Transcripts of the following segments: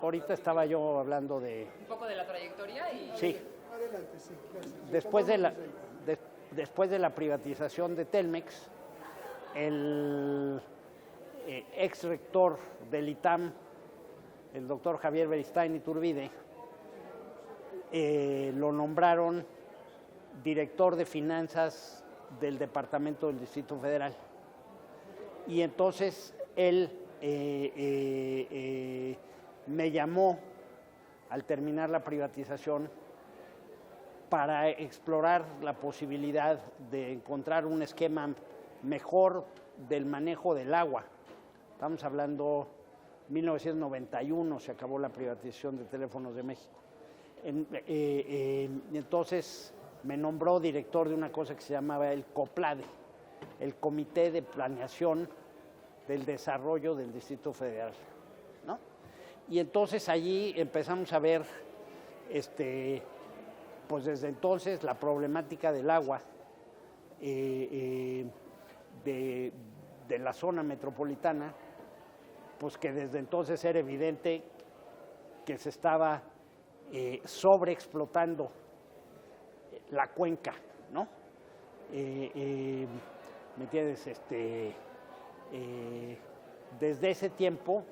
ahorita estaba yo hablando de... Un poco de la trayectoria y... Sí. Adelante, sí, gracias. Después de la privatización de Telmex, el ex rector del ITAM, el doctor Javier Beristain Iturbide, lo nombraron director de finanzas del Departamento del Distrito Federal. Y entonces él me llamó al terminar la privatización para explorar la posibilidad de encontrar un esquema mejor del manejo del agua. Estamos hablando 1991, se acabó la privatización de Teléfonos de México. Entonces me nombró director de una cosa que se llamaba el COPLADE, el Comité de Planeación del Desarrollo del Distrito Federal, ¿no? Y entonces allí empezamos a ver, pues desde entonces, la problemática del agua de la zona metropolitana, pues que desde entonces era evidente que se estaba sobreexplotando la cuenca, ¿no? ¿Me entiendes? Desde ese tiempo,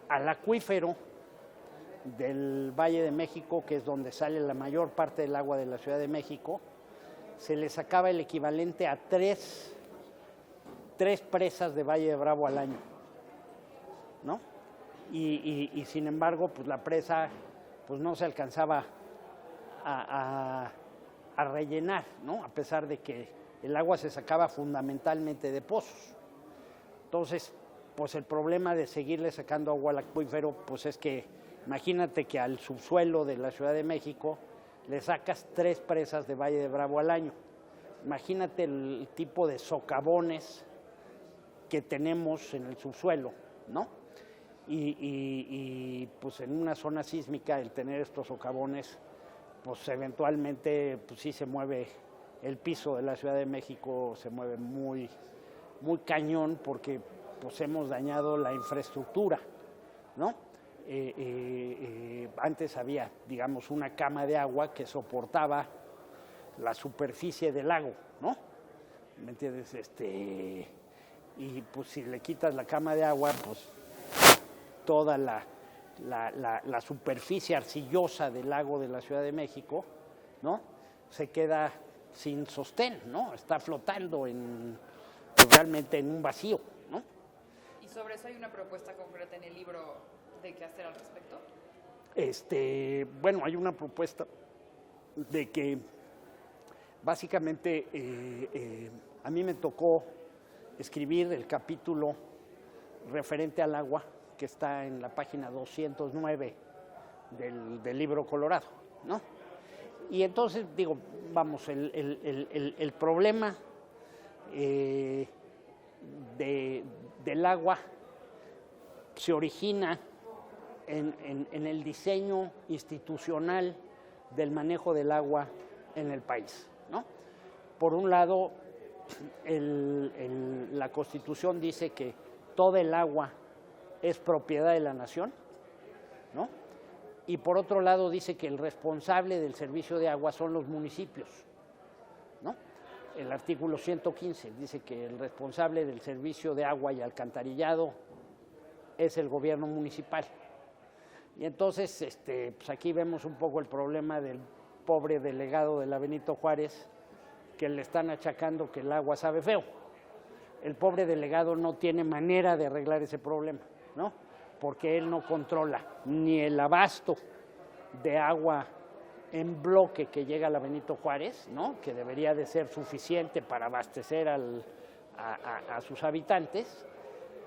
al acuífero del Valle de México, que es donde sale la mayor parte del agua de la Ciudad de México, se le sacaba el equivalente a tres presas de Valle de Bravo al año, ¿no? Y sin embargo, pues la presa pues no se alcanzaba a rellenar, ¿no? A pesar de que el agua se sacaba fundamentalmente de pozos. Entonces, pues el problema de seguirle sacando agua al acuífero, pues es que imagínate que al subsuelo de la Ciudad de México le sacas 3 presas de Valle de Bravo al año. Imagínate el tipo de socavones que tenemos en el subsuelo, ¿no? Y pues en una zona sísmica el tener estos socavones, pues eventualmente pues sí se mueve el piso de la Ciudad de México, se mueve muy, muy cañón porque pues hemos dañado la infraestructura, ¿no? Antes había, digamos, una cama de agua que soportaba la superficie del lago, ¿no? ¿Me entiendes? Y pues si le quitas la cama de agua, pues toda la superficie arcillosa del lago de la Ciudad de México, ¿no? Se queda sin sostén, ¿no? Está flotando realmente en un vacío, ¿no? ¿Y sobre eso hay una propuesta concreta en el libro de qué hacer al respecto? Bueno, hay una propuesta de que básicamente a mí me tocó escribir el capítulo referente al agua que está en la página 209 del libro Colorado, ¿no? Y entonces digo, vamos, el problema del agua se origina en el diseño institucional del manejo del agua en el país, ¿no? Por un lado, la Constitución dice que toda el agua es propiedad de la nación, ¿no? Y por otro lado dice que el responsable del servicio de agua son los municipios, ¿no? El artículo 115 dice que el responsable del servicio de agua y alcantarillado es el gobierno municipal. Y entonces, pues aquí vemos un poco el problema del pobre delegado de la Benito Juárez, que le están achacando que el agua sabe feo. El pobre delegado no tiene manera de arreglar ese problema, ¿no? Porque él no controla ni el abasto de agua en bloque que llega a la Benito Juárez, ¿no? Que debería de ser suficiente para abastecer a sus habitantes,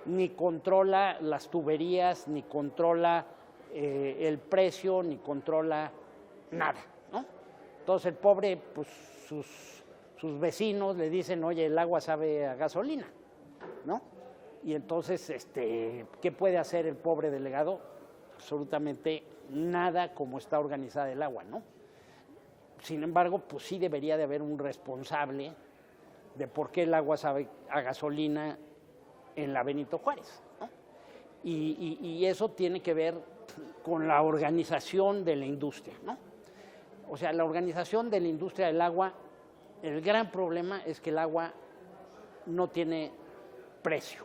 ni controla las tuberías, ni controla el precio, ni controla nada, ¿no? Entonces el pobre, pues sus vecinos le dicen, oye, el agua sabe a gasolina, ¿no? Y entonces, ¿qué puede hacer el pobre delegado? Absolutamente nada como está organizada el agua, ¿no? Sin embargo, pues sí debería de haber un responsable de por qué el agua sabe a gasolina en la Benito Juárez, ¿no? y eso tiene que ver con la organización de la industria, ¿no? O sea, la organización de la industria del agua, el gran problema es que el agua no tiene precio.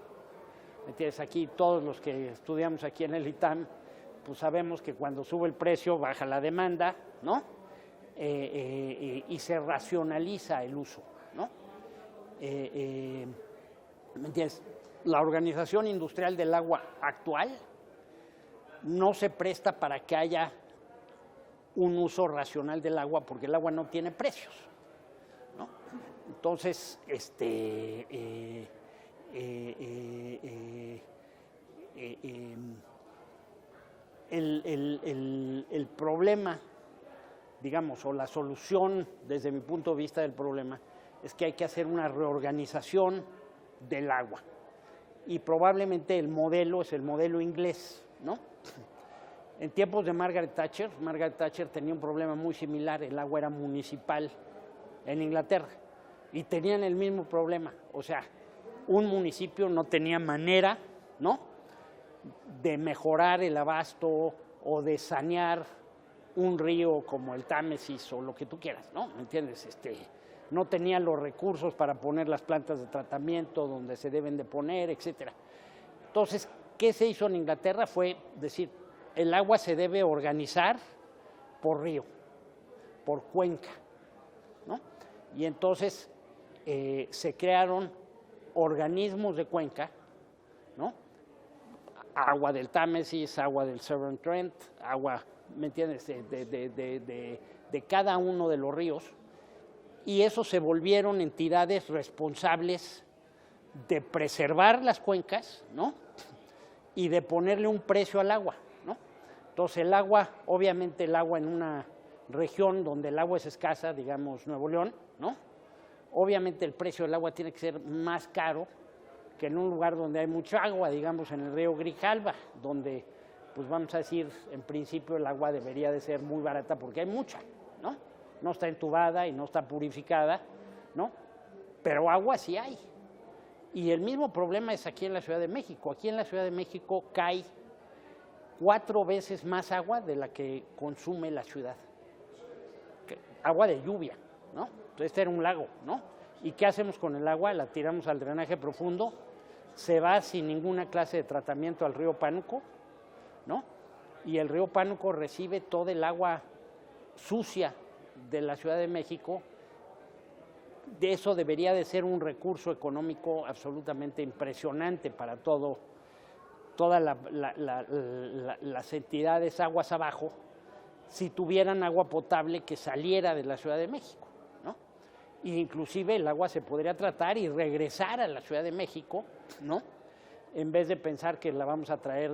¿Me entiendes? Aquí todos los que estudiamos aquí en el ITAM, pues sabemos que cuando sube el precio baja la demanda, ¿no? Y se racionaliza el uso, ¿no? ¿Me entiendes? La organización industrial del agua actual no se presta para que haya un uso racional del agua porque el agua no tiene precios, ¿no? Entonces, el problema, digamos, o la solución desde mi punto de vista del problema es que hay que hacer una reorganización del agua y probablemente el modelo es el modelo inglés, ¿no? En tiempos de Margaret Thatcher tenía un problema muy similar, el agua era municipal en Inglaterra y tenían el mismo problema, o sea, un municipio no tenía manera, ¿no?, de mejorar el abasto o de sanear un río como el Támesis o lo que tú quieras, ¿no? ¿Me entiendes? No tenía los recursos para poner las plantas de tratamiento donde se deben de poner, etcétera. Entonces, ¿qué se hizo en Inglaterra? Fue decir, el agua se debe organizar por río, por cuenca, ¿no? Y entonces se crearon organismos de cuenca, ¿no? Agua del Támesis, agua del Severn Trent, agua, ¿me entiendes?, de cada uno de los ríos, y esos se volvieron entidades responsables de preservar las cuencas, ¿no?, y de ponerle un precio al agua, ¿no? Entonces el agua, obviamente el agua en una región donde el agua es escasa, digamos Nuevo León, ¿no?, obviamente el precio del agua tiene que ser más caro que en un lugar donde hay mucha agua, digamos en el río Grijalva, donde, pues vamos a decir, en principio el agua debería de ser muy barata porque hay mucha, ¿no? No está entubada y no está purificada, ¿no? Pero agua sí hay. Y el mismo problema es aquí en la Ciudad de México. Aquí en la Ciudad de México cae 4 veces más agua de la que consume la ciudad. Agua de lluvia, ¿no? Entonces este era un lago, ¿no? ¿Y qué hacemos con el agua? La tiramos al drenaje profundo, se va sin ninguna clase de tratamiento al río Pánuco, ¿no? Y el río Pánuco recibe todo el agua sucia de la Ciudad de México. De eso debería de ser un recurso económico absolutamente impresionante para todas las entidades aguas abajo, si tuvieran agua potable que saliera de la Ciudad de México, ¿no? E inclusive el agua se podría tratar y regresar a la Ciudad de México, ¿no?, en vez de pensar que la vamos a traer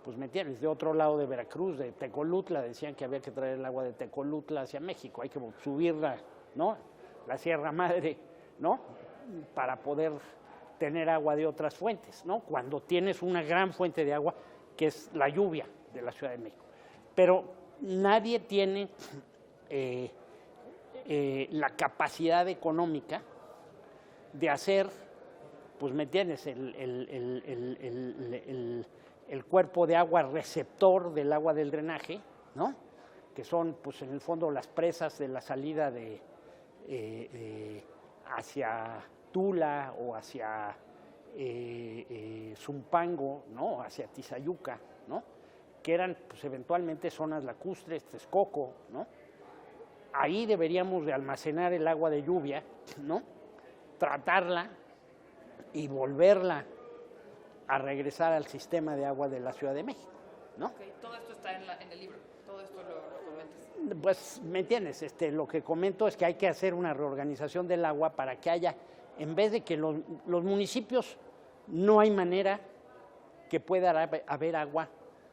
pues me entiendes, de otro lado de Veracruz, de Tecolutla. Decían que había que traer el agua de Tecolutla hacia México, hay que subirla, ¿no?, la Sierra Madre, ¿no?, para poder tener agua de otras fuentes, ¿no?, cuando tienes una gran fuente de agua que es la lluvia de la Ciudad de México. Pero nadie tiene la capacidad económica de hacer, pues me entiendes, el cuerpo de agua receptor del agua del drenaje, ¿no?, que son, pues en el fondo, las presas de la salida hacia Tula o hacia Zumpango, ¿no?, hacia Tizayuca, ¿no?, que eran, pues, eventualmente zonas lacustres, Texcoco, ¿no? Ahí deberíamos de almacenar el agua de lluvia, ¿no?, tratarla y volverla a regresar al sistema de agua de la Ciudad de México, ¿no? Okay, todo esto está en el libro, todo esto lo comentas. Pues, ¿me entiendes? Lo que comento es que hay que hacer una reorganización del agua para que haya, en vez de que los municipios, no hay manera que pueda haber agua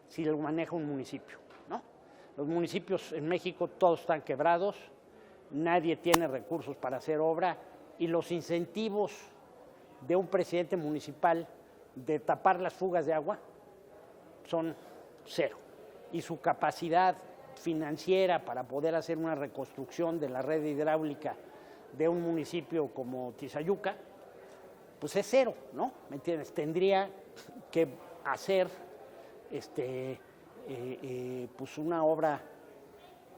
si lo maneja un municipio, ¿no? Los municipios en México todos están quebrados, nadie tiene recursos para hacer obra y los incentivos de un presidente municipal de tapar las fugas de agua son cero. Y su capacidad financiera para poder hacer una reconstrucción de la red hidráulica de un municipio como Tizayuca, pues es cero, ¿no? ¿Me entiendes? Tendría que hacer pues una obra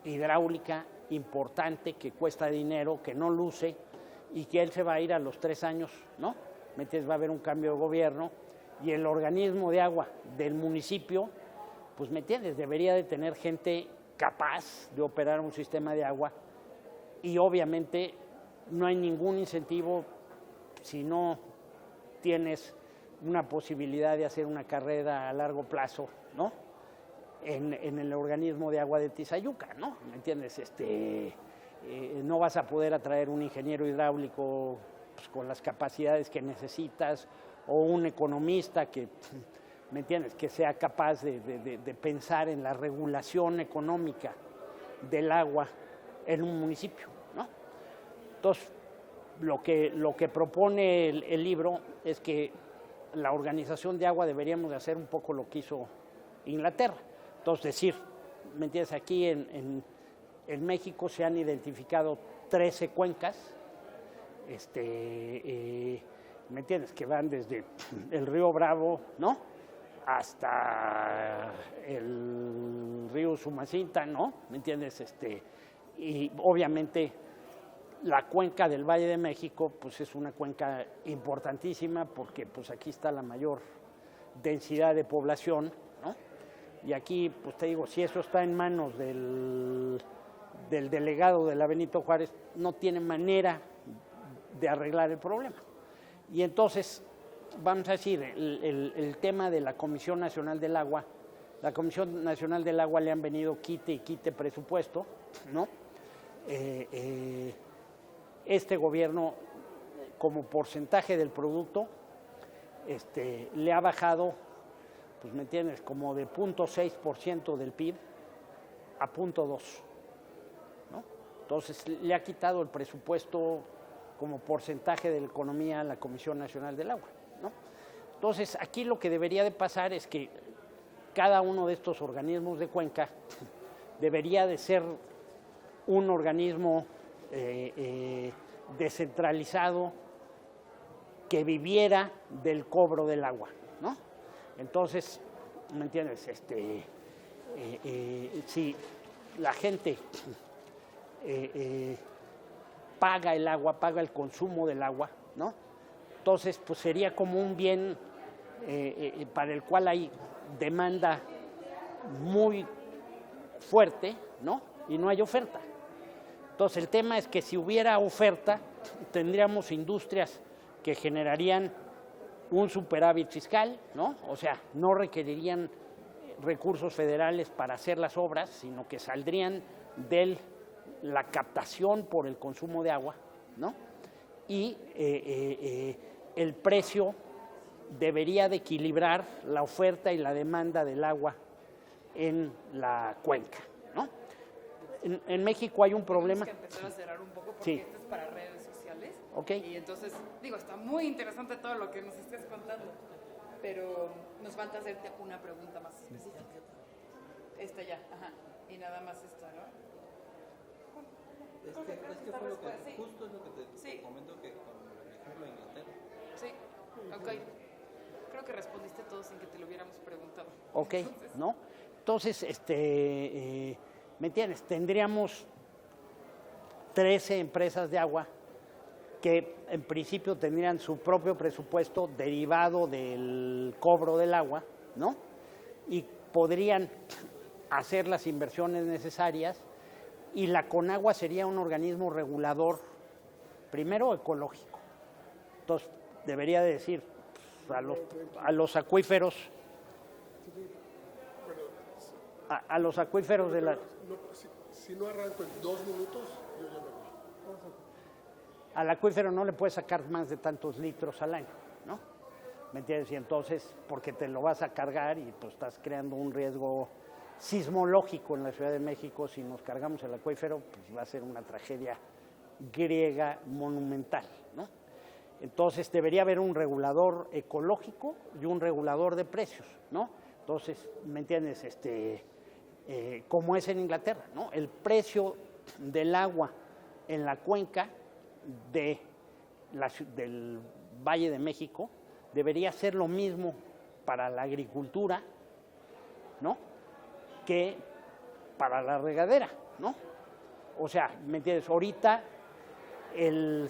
hidráulica importante que cuesta dinero, que no luce y que él se va a ir a los 3 años, ¿no? ¿Me entiendes? Va a haber un cambio de gobierno y el organismo de agua del municipio, pues ¿me entiendes? Debería de tener gente capaz de operar un sistema de agua y obviamente no hay ningún incentivo si no tienes una posibilidad de hacer una carrera a largo plazo, ¿no? En el organismo de agua de Tizayuca, ¿no? ¿Me entiendes? No vas a poder atraer un ingeniero hidráulico pues, con las capacidades que necesitas o un economista que, ¿me entiendes?, que sea capaz de pensar en la regulación económica del agua en un municipio, ¿no? Entonces, lo que propone el libro es que la organización de agua deberíamos de hacer un poco lo que hizo Inglaterra. Entonces, decir, ¿me entiendes? Aquí en México se han identificado 13 cuencas, ¿me entiendes? Que van desde el río Bravo, ¿no? Hasta el río Sumacinta, ¿no? ¿Me entiendes? Y obviamente la cuenca del Valle de México, pues es una cuenca importantísima porque pues aquí está la mayor densidad de población, ¿no? Y aquí, pues te digo, si eso está en manos del delegado de la Benito Juárez, no tiene manera de arreglar el problema. Y entonces, vamos a decir, el tema de la Comisión Nacional del Agua, la Comisión Nacional del Agua le han venido quite y quite presupuesto, ¿no? Este gobierno, como porcentaje del producto, le ha bajado, pues me entiendes, como de 0.6% del PIB a 0.2%, ¿no? Entonces, le ha quitado el presupuesto como porcentaje de la economía a la Comisión Nacional del Agua, ¿no? Entonces, aquí lo que debería de pasar es que cada uno de estos organismos de cuenca debería de ser un organismo descentralizado que viviera del cobro del agua, ¿no? Entonces, ¿me entiendes? Si la gente paga el agua, paga el consumo del agua, ¿no? Entonces, pues sería como un bien para el cual hay demanda muy fuerte, ¿no? Y no hay oferta. Entonces, el tema es que si hubiera oferta, tendríamos industrias que generarían un superávit fiscal, ¿no? O sea, no requerirían recursos federales para hacer las obras, sino que saldrían de la captación por el consumo de agua, ¿no? Y el precio debería de equilibrar la oferta y la demanda del agua en la cuenca, ¿no? En México hay un problema. Tenemos que empezar a cerrar un poco porque Sí. esto es para redes sociales. Ok. Y entonces, digo, está muy interesante todo lo que nos estés contando, pero nos falta hacerte una pregunta más específica. Esta ya, ajá. Y nada más esta, ¿no? Es que fue lo que, Sí. justo es lo que te Sí. comento que con el ejemplo de Inglaterra. Sí, ok. Creo que respondiste todo sin que te lo hubiéramos preguntado. Ok, Entonces, ¿no? Entonces, ¿me entiendes? Tendríamos 13 empresas de agua que en principio tendrían su propio presupuesto derivado del cobro del agua, ¿no? Y podrían hacer las inversiones necesarias y la Conagua sería un organismo regulador, primero ecológico. Entonces, debería de decir pues, a los acuíferos, a los acuíferos de la... No, si no arranco en 2 minutos, yo ya me voy. Al acuífero no le puedes sacar más de tantos litros al año, ¿no? ¿Me entiendes? Y entonces, porque te lo vas a cargar y pues estás creando un riesgo sismológico en la Ciudad de México. Si nos cargamos el acuífero, pues va a ser una tragedia griega monumental, ¿no? Entonces, debería haber un regulador ecológico y un regulador de precios, ¿no? Entonces, ¿me entiendes? Como es en Inglaterra, ¿no? El precio del agua en la cuenca del Valle de México, debería ser lo mismo para la agricultura, ¿no?, que para la regadera, ¿no? O sea, ¿me entiendes? Ahorita el